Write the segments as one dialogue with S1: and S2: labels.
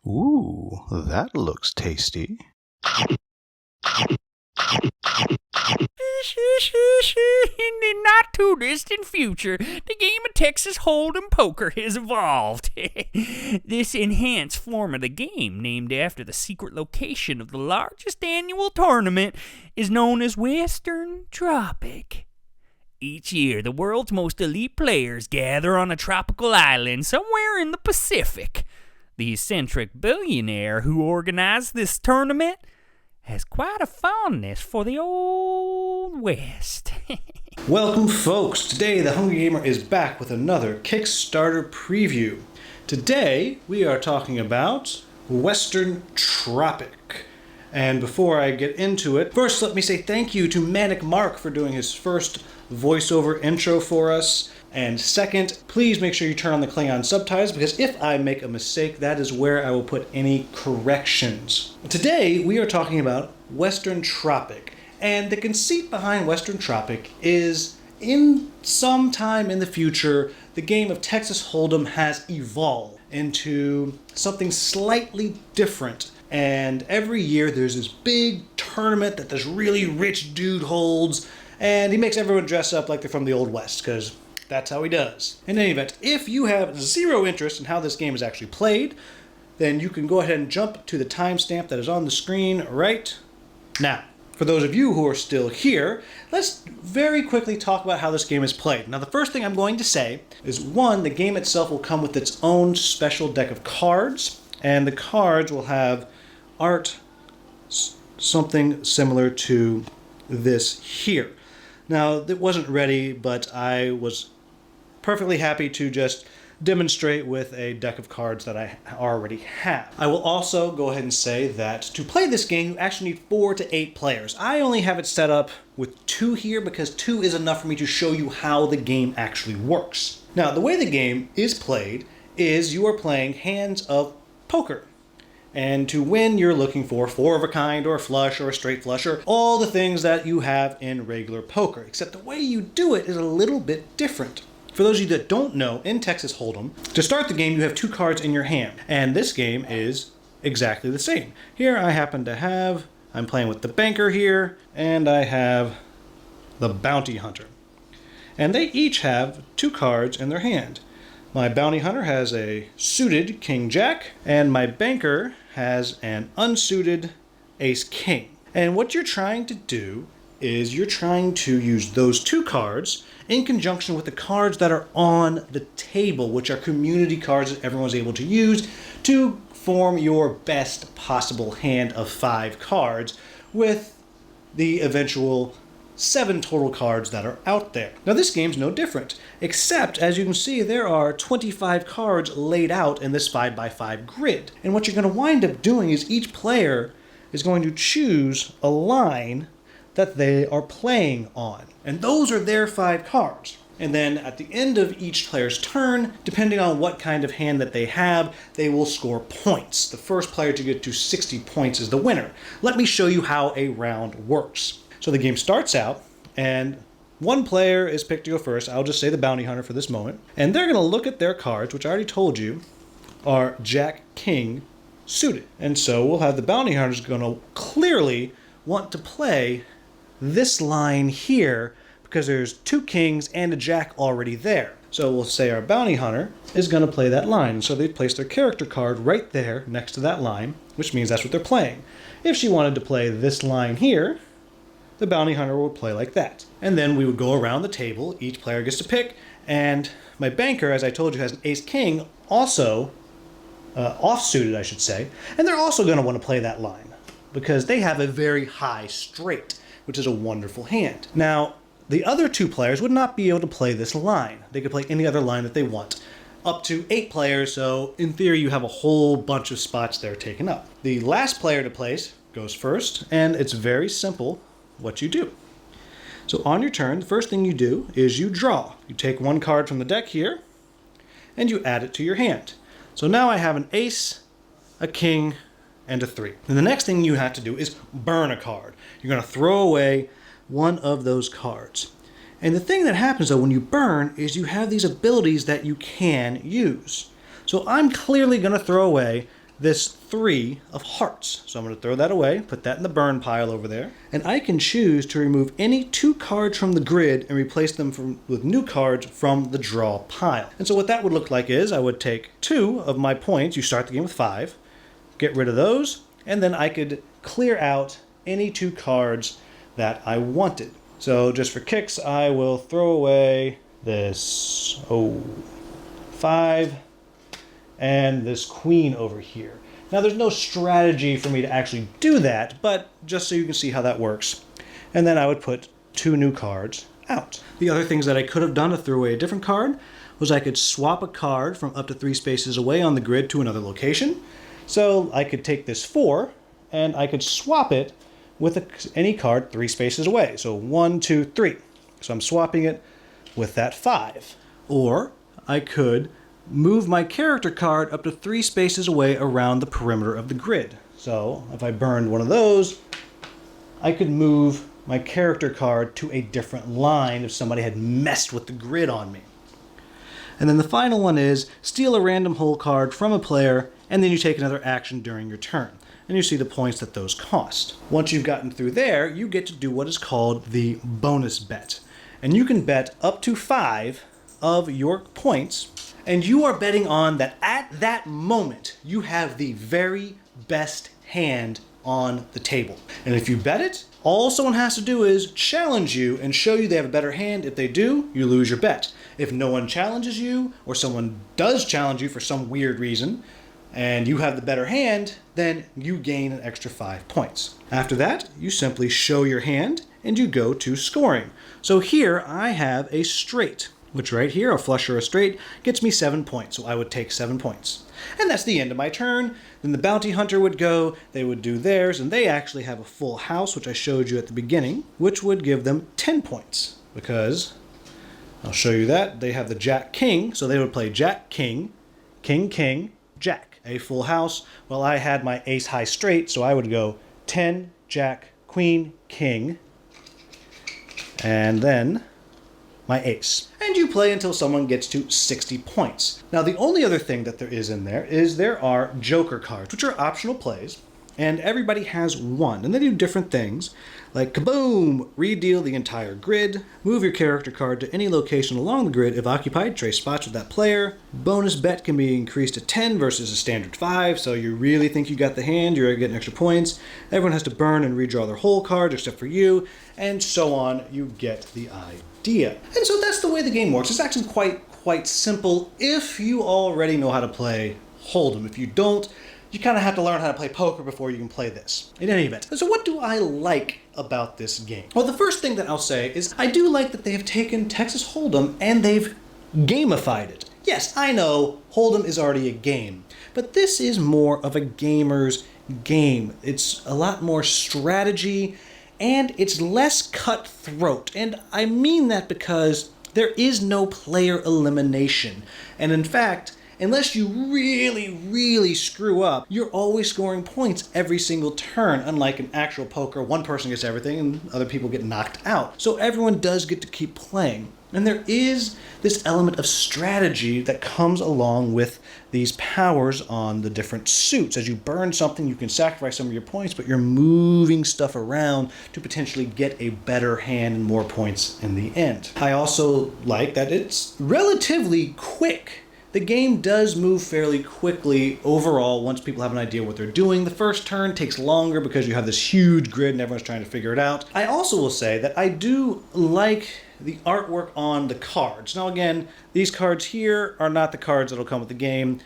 S1: Ooh, that looks tasty.
S2: In the not-too-distant future, the game of Texas Hold'em poker has evolved. This enhanced form of the game, named after the secret location of the largest annual tournament, is known as Western Tropic. Each year, the world's most elite players gather on a tropical island somewhere in the Pacific. The eccentric billionaire who organized this tournament has quite a fondness for the Old West.
S1: Welcome, folks. Today, the Hungry Gamer is back with another Kickstarter preview. Today, we are talking about Western Tropic. And before I get into it, first let me say thank you to Manic Mark for doing his first voiceover intro for us. And second, please make sure you turn on the Klingon subtitles, because if I make a mistake, that is where I will put any corrections. Today, we are talking about Western Tropic. And the conceit behind Western Tropic is, in some time in the future, the game of Texas Hold'em has evolved into something slightly different. And every year there's this big tournament that this really rich dude holds, and he makes everyone dress up like they're from the Old West, because that's how he does. In any event, if you have zero interest in how this game is actually played, then you can go ahead and jump to the timestamp that is on the screen right now. For those of you who are still here, let's very quickly talk about how this game is played. Now, the first thing I'm going to say is, one, the game itself will come with its own special deck of cards, and the cards will have art something similar to this here. Now, it wasn't ready, but I was perfectly happy to just demonstrate with a deck of cards that I already have. I will also go ahead and say that to play this game, you actually need 4 to 8 players. I only have it set up with 2 here because 2 is enough for me to show you how the game actually works. Now, the way the game is played is you are playing hands of poker. And to win, you're looking for 4 of a kind, or a flush, or a straight flush, or all the things that you have in regular poker. Except the way you do it is a little bit different. For those of you that don't know, in Texas Hold'em, to start the game, you have 2 cards in your hand. And this game is exactly the same. Here I happen to have, I'm playing with the banker here, and I have the bounty hunter. And they each have 2 cards in their hand. My bounty hunter has a suited king-jack, and my banker has an unsuited ace-king. And what you're trying to do is you're trying to use those 2 cards in conjunction with the cards that are on the table, which are community cards that everyone's able to use to form your best possible hand of 5 cards with the eventual 7 total cards that are out there. Now, this game's no different, except, as you can see, there are 25 cards laid out in this 5x5 grid. And what you're going to wind up doing is each player is going to choose a line that they are playing on. And those are their 5 cards. And then at the end of each player's turn, depending on what kind of hand that they have, they will score points. The first player to get to 60 points is the winner. Let me show you how a round works. So the game starts out, and one player is picked to go first. I'll just say the bounty hunter for this moment. And they're going to look at their cards, which I already told you are Jack, King suited. And so we'll have the bounty hunters going to clearly want to play this line here because there's 2 kings and a jack already there. So we'll say our bounty hunter is going to play that line. So they place their character card right there next to that line, which means that's what they're playing. If she wanted to play this line here, the bounty hunter would play like that. And then we would go around the table, each player gets to pick, and my banker, as I told you, has an ace-king, also off-suited, I should say, and they're also going to want to play that line because they have a very high straight, which is a wonderful hand. Now, the other 2 players would not be able to play this line. They could play any other line that they want. Up to 8 players, so in theory you have a whole bunch of spots there taken up. The last player to place goes first, and it's very simple what you do. So on your turn, the first thing you do is you draw. You take 1 card from the deck here, and you add it to your hand. So now I have an ace, a king, and a 3. And the next thing you have to do is burn a card. You're going to throw away one of those cards. And the thing that happens though when you burn is you have these abilities that you can use. So I'm clearly going to throw away this 3 of hearts. So I'm going to throw that away, put that in the burn pile over there. And I can choose to remove any 2 cards from the grid and replace them with new cards from the draw pile. And so what that would look like is I would take 2 of my points. You start the game with 5. Get rid of those. And then I could clear out any 2 cards that I wanted. So just for kicks, I will throw away this 5 and this queen over here. Now there's no strategy for me to actually do that, but just so you can see how that works. And then I would put 2 new cards out. The other things that I could have done to throw away a different card was I could swap a card from up to 3 spaces away on the grid to another location. So I could take this 4 and I could swap it with any card 3 spaces away. So 1, 2, 3. So I'm swapping it with that 5. Or I could move my character card up to 3 spaces away around the perimeter of the grid. So if I burned one of those, I could move my character card to a different line if somebody had messed with the grid on me. And then the final one is steal a random hole card from a player, and then you take another action during your turn. And you see the points that those cost. Once you've gotten through there, you get to do what is called the bonus bet. And you can bet up to 5 of your points, and you are betting on that at that moment you have the very best hand on the table. And if you bet it, all someone has to do is challenge you and show you they have a better hand. If they do, you lose your bet. If no one challenges you, or someone does challenge you for some weird reason, and you have the better hand, then you gain an extra 5 points. After that, you simply show your hand and you go to scoring. So here I have a straight, which right here, a flush or a straight, gets me 7 points. So I would take 7 points. And that's the end of my turn. Then the bounty hunter would go, they would do theirs, and they actually have a full house, which I showed you at the beginning, which would give them 10 points. Because, I'll show you that, they have the Jack King, so they would play Jack King, King King, Jack. A full house. Well, I had my ace high straight, so I would go 10, Jack, Queen, King, and then my ace. And you play until someone gets to 60 points. Now, the only other thing that there is in there is there are joker cards, which are optional plays, and everybody has one, and they do different things, like kaboom, redeal the entire grid, move your character card to any location along the grid if occupied, trade spots with that player. Bonus bet can be increased to 10 versus a standard 5, so you really think you got the hand, you're getting extra points. Everyone has to burn and redraw their whole cards except for you, and so on. You get the idea. And so that's the way the game works. It's actually quite simple if you already know how to play Hold'em. If you don't, you kind of have to learn how to play poker before you can play this. In any event, so what do I like about this game? Well, the first thing that I'll say is I do like that they have taken Texas Hold'em and they've gamified it. Yes, I know Hold'em is already a game, but this is more of a gamer's game. It's a lot more strategy and it's less cutthroat. And I mean that because there is no player elimination. And in fact, unless you really screw up, you're always scoring points every single turn. Unlike in actual poker, one person gets everything and other people get knocked out. So everyone does get to keep playing. And there is this element of strategy that comes along with these powers on the different suits. As you burn something, you can sacrifice some of your points, but you're moving stuff around to potentially get a better hand and more points in the end. I also like that it's relatively quick. The game does move fairly quickly overall once people have an idea what they're doing. The first turn takes longer because you have this huge grid and everyone's trying to figure it out. I also will say that I do like the artwork on the cards. Now again, these cards here are not the cards that'll come with the game.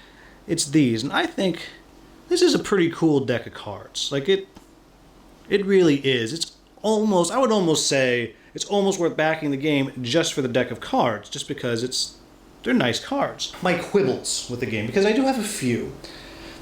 S1: It's these, and I think this is a pretty cool deck of cards. Like it really is. It's almost, I would almost say, it's almost worth backing the game just for the deck of cards, just because they're nice cards. My quibbles with the game, because I do have a few.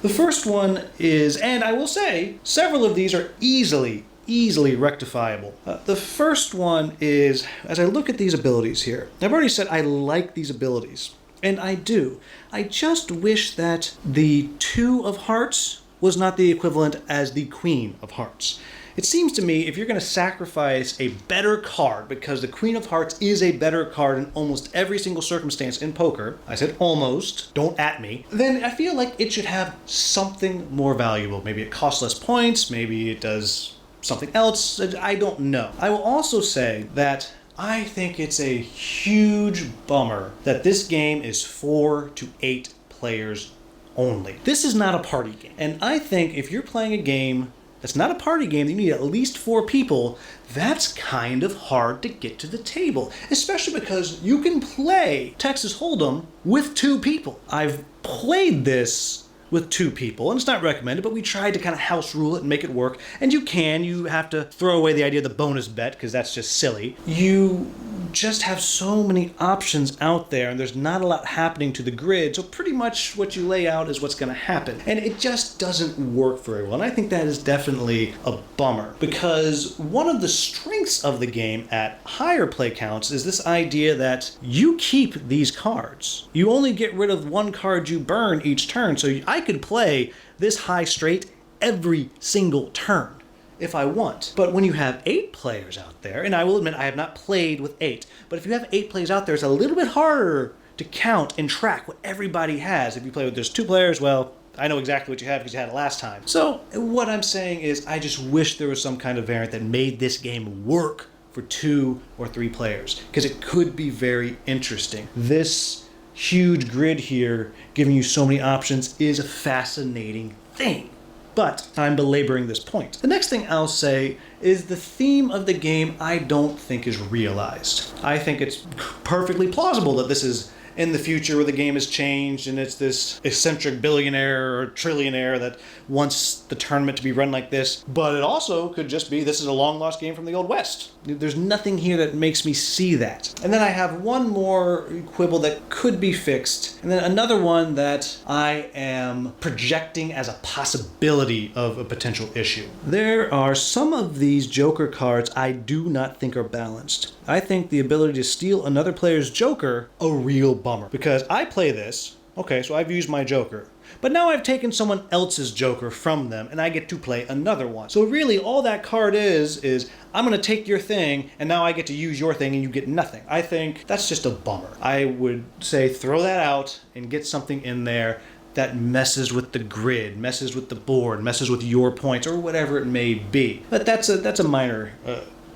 S1: The first one is, and I will say, several of these are easily rectifiable. The first one is, as I look at these abilities here, I've already said I like these abilities, and I do. I just wish that the 2 of hearts was not the equivalent as the Queen of Hearts. It seems to me if you're going to sacrifice a better card, because the Queen of Hearts is a better card in almost every single circumstance in poker, I said almost, don't at me, then I feel like it should have something more valuable. Maybe it costs less points, maybe it does something else, I don't know. I will also say that I think it's a huge bummer that this game is 4 to 8 players only. This is not a party game. And I think if you're playing a game that's not a party game, you need at least 4 people, that's kind of hard to get to the table. Especially because you can play Texas Hold'em with 2 people. I've played this with 2 people, and it's not recommended, but we tried to kind of house rule it and make it work. And you have to throw away the idea of the bonus bet, because that's just silly. You just have so many options out there, and there's not a lot happening to the grid, so pretty much what you lay out is what's going to happen. And it just doesn't work very well, and I think that is definitely a bummer, because one of the strengths of the game at higher play counts is this idea that you keep these cards. You only get rid of 1 card you burn each turn, so I could play this high straight every single turn if I want. But when you have 8 players out there, and I will admit I have not played with 8, but if you have 8 players out there, it's a little bit harder to count and track what everybody has. If you play with there's 2 players, well, I know exactly what you have because you had it last time. So what I'm saying is I just wish there was some kind of variant that made this game work for 2 or 3 players, because it could be very interesting. This huge grid here giving you so many options is a fascinating thing. But I'm belaboring this point. The next thing I'll say is the theme of the game I don't think is realized. I think it's perfectly plausible that this is in the future where the game has changed and it's this eccentric billionaire or trillionaire that wants the tournament to be run like this. But it also could just be this is a long lost game from the Old West. There's nothing here that makes me see that. And then I have one more quibble that could be fixed, and then another one that I am projecting as a possibility of a potential issue. There are some of these Joker cards I do not think are balanced. I think the ability to steal another player's Joker a real bummer, because I play this, okay, so I've used my Joker, but now I've taken someone else's Joker from them and I get to play another one. So really all that card is I'm going to take your thing and now I get to use your thing and you get nothing. I think that's just a bummer. I would say throw that out and get something in there that messes with the grid, messes with the board, messes with your points or whatever it may be. But that's a minor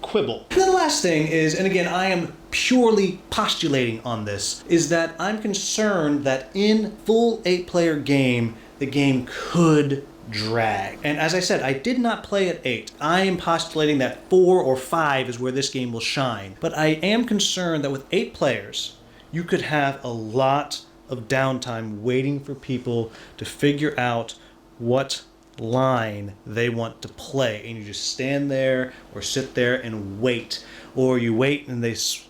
S1: quibble. And then the last thing is, and again I am purely postulating on this, is that I'm concerned that in full 8-player game, the game could drag. And as I said, I did not play at 8. I am postulating that 4 or 5 is where this game will shine. But I am concerned that with 8 players, you could have a lot of downtime waiting for people to figure out what line they want to play, and you just stand there or sit there and wait, or you wait and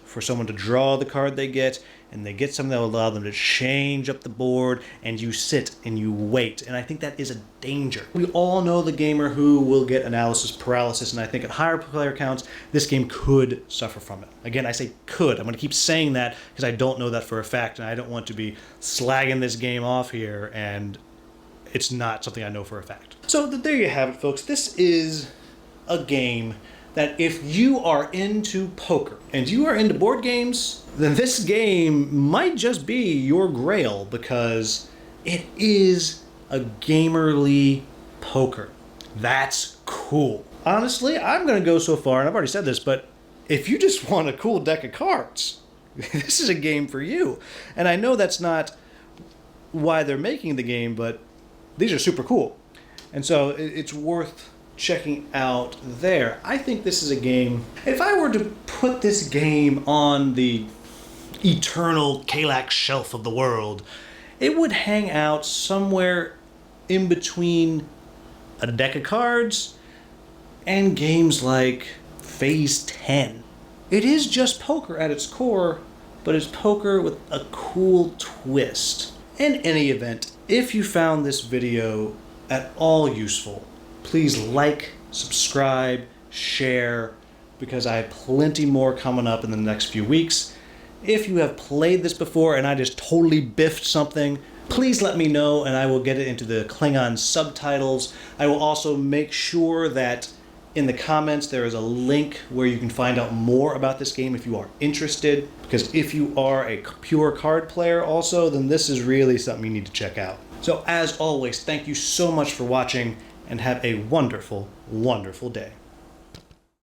S1: for someone to draw the card they get, and they get something that will allow them to change up the board, and you sit and you wait. And I think that is a danger. We all know the gamer who will get analysis paralysis, and I think at higher player counts, this game could suffer from it. Again, I say could. I'm going to keep saying that because I don't know that for a fact, and I don't want to be slagging this game off here, and it's not something I know for a fact. So there you have it, folks. This is a game that if you are into poker and you are into board games, then this game might just be your grail, because it is a gamerly poker. That's cool. Honestly, I'm going to go so far, and I've already said this, but if you just want a cool deck of cards, this is a game for you. And I know that's not why they're making the game, but these are super cool. And so it's worth checking out there. I think this is a game, if I were to put this game on the eternal Kalak shelf of the world, it would hang out somewhere in between a deck of cards and games like Phase 10. It is just poker at its core, but it's poker with a cool twist. In any event, if you found this video at all useful, please like, subscribe, share, because I have plenty more coming up in the next few weeks. If you have played this before and I just totally biffed something, please let me know and I will get it into the Klingon subtitles. I will also make sure that In the comments, there is a link where you can find out more about this game if you are interested. Because if you are a pure card player also, then this is really something you need to check out. So as always, thank you so much for watching and have a wonderful, wonderful day.